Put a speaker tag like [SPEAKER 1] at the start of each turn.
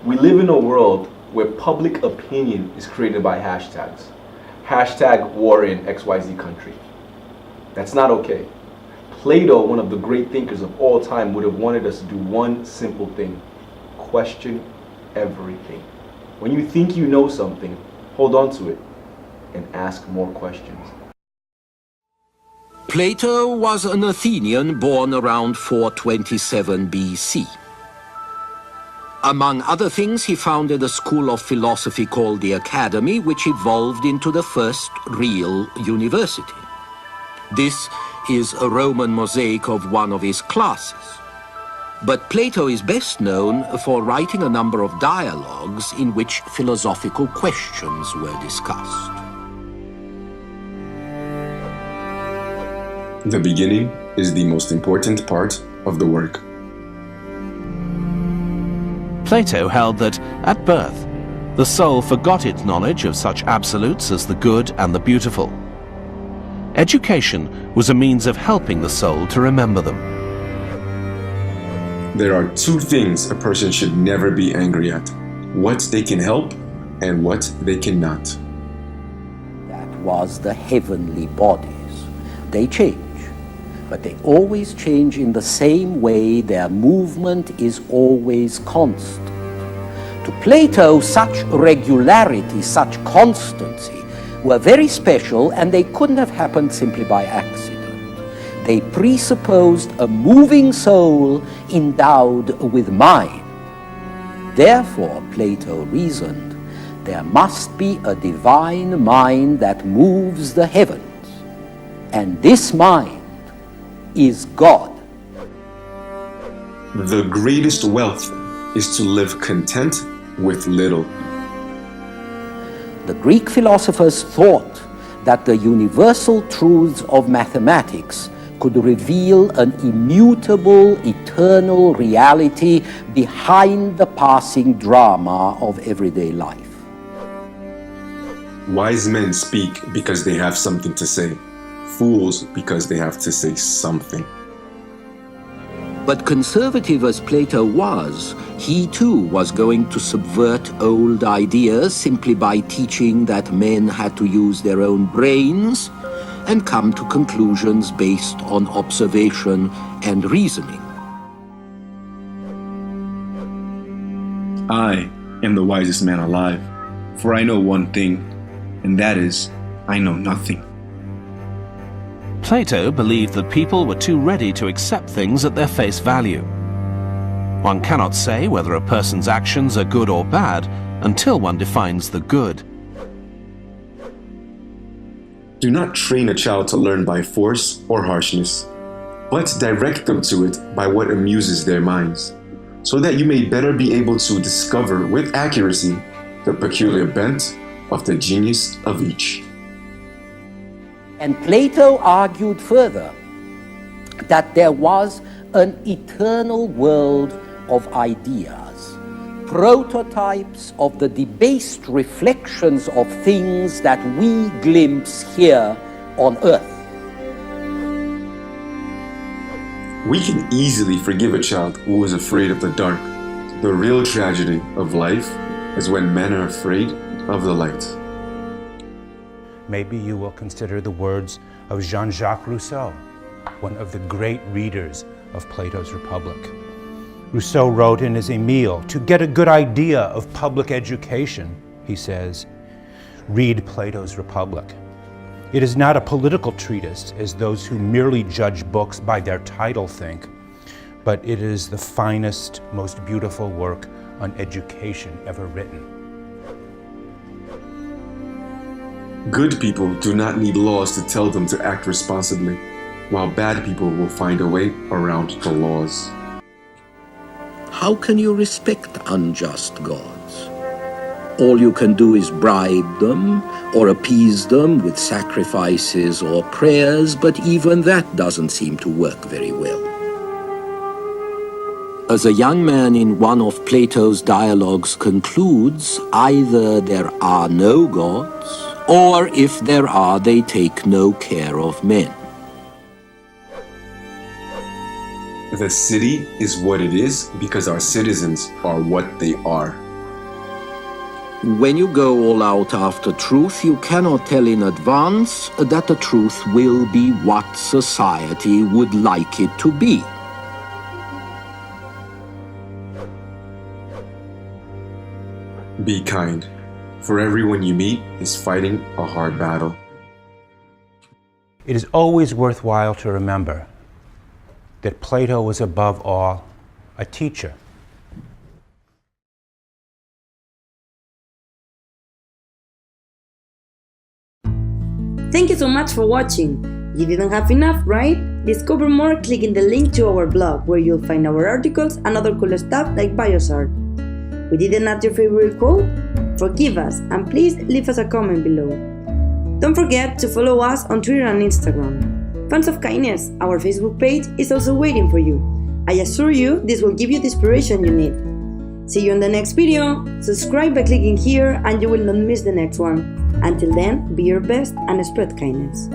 [SPEAKER 1] We live in a world where public opinion is created by hashtags. Hashtag war in XYZ country. That's not okay. Plato, one of the great thinkers of all time, would have wanted us to do one simple thing: question everything. When you think you know something, hold on to it and ask more questions.
[SPEAKER 2] Plato was an Athenian born around 427 BC. Among other things, he founded a school of philosophy called the Academy, which evolved into the first real university. This is a Roman mosaic of one of his classes. But Plato is best known for writing a number of dialogues in which philosophical questions were discussed.
[SPEAKER 3] The beginning is the most important part of the work.
[SPEAKER 4] Plato held that, at birth, the soul forgot its knowledge of such absolutes as the good and the beautiful. Education was a means of helping the soul to remember them.
[SPEAKER 3] There are two things a person should never be angry at: what they can help and what they cannot.
[SPEAKER 2] That was the heavenly bodies. They change, but they always change in the same way. Their movement is always constant. To Plato, such regularity, such constancy were very special, and they couldn't have happened simply by accident. They presupposed a moving soul endowed with mind. Therefore, Plato reasoned, there must be a divine mind that moves the heavens, and this mind is God.
[SPEAKER 3] The greatest wealth is to live content with little.
[SPEAKER 2] The Greek philosophers thought that the universal truths of mathematics could reveal an immutable, eternal reality behind the passing drama of everyday life.
[SPEAKER 3] Wise men speak because they have something to say. Fools because they have to say something.
[SPEAKER 2] But conservative as Plato was, he too was going to subvert old ideas simply by teaching that men had to use their own brains and come to conclusions based on observation and reasoning.
[SPEAKER 5] I am the wisest man alive, for I know one thing, and that is, I know nothing.
[SPEAKER 4] Plato believed that people were too ready to accept things at their face value. One cannot say whether a person's actions are good or bad until one defines the good.
[SPEAKER 3] Do not train a child to learn by force or harshness, but direct them to it by what amuses their minds, so that you may better be able to discover with accuracy the peculiar bent of the genius of each.
[SPEAKER 2] And Plato argued further that there was an eternal world of ideas, prototypes of the debased reflections of things that we glimpse here on earth.
[SPEAKER 3] We can easily forgive a child who is afraid of the dark. The real tragedy of life is when men are afraid of the light.
[SPEAKER 6] Maybe you will consider the words of Jean-Jacques Rousseau, one of the great readers of Plato's Republic. Rousseau wrote in his Emile, "To get a good idea of public education," he says, "read Plato's Republic. It is not a political treatise, as those who merely judge books by their title think, but it is the finest, most beautiful work on education ever written."
[SPEAKER 3] Good people do not need laws to tell them to act responsibly, while bad people will find a way around the laws.
[SPEAKER 2] How can you respect unjust gods? All you can do is bribe them or appease them with sacrifices or prayers, but even that doesn't seem to work very well. As a young man in one of Plato's dialogues concludes, either there are no gods, or if there are, they take no care of men.
[SPEAKER 3] The city is what it is because our citizens are what they are.
[SPEAKER 2] When you go all out after truth, you cannot tell in advance that the truth will be what society would like it to be.
[SPEAKER 3] Be kind, for everyone you meet is fighting a hard battle.
[SPEAKER 6] It is always worthwhile to remember that Plato was above all a teacher.
[SPEAKER 7] Thank you so much for watching. You didn't have enough, right? Discover more clicking the link to our blog, where you'll find our articles and other cool stuff like Biosart. We didn't add your favorite quote? Forgive us, and please leave us a comment below. Don't forget to follow us on Twitter and Instagram. Fans of Kindness, our Facebook page, is also waiting for you. I assure you this will give you the inspiration you need. See you in the next video. Subscribe by clicking here and you will not miss the next one. Until then, be your best and spread kindness.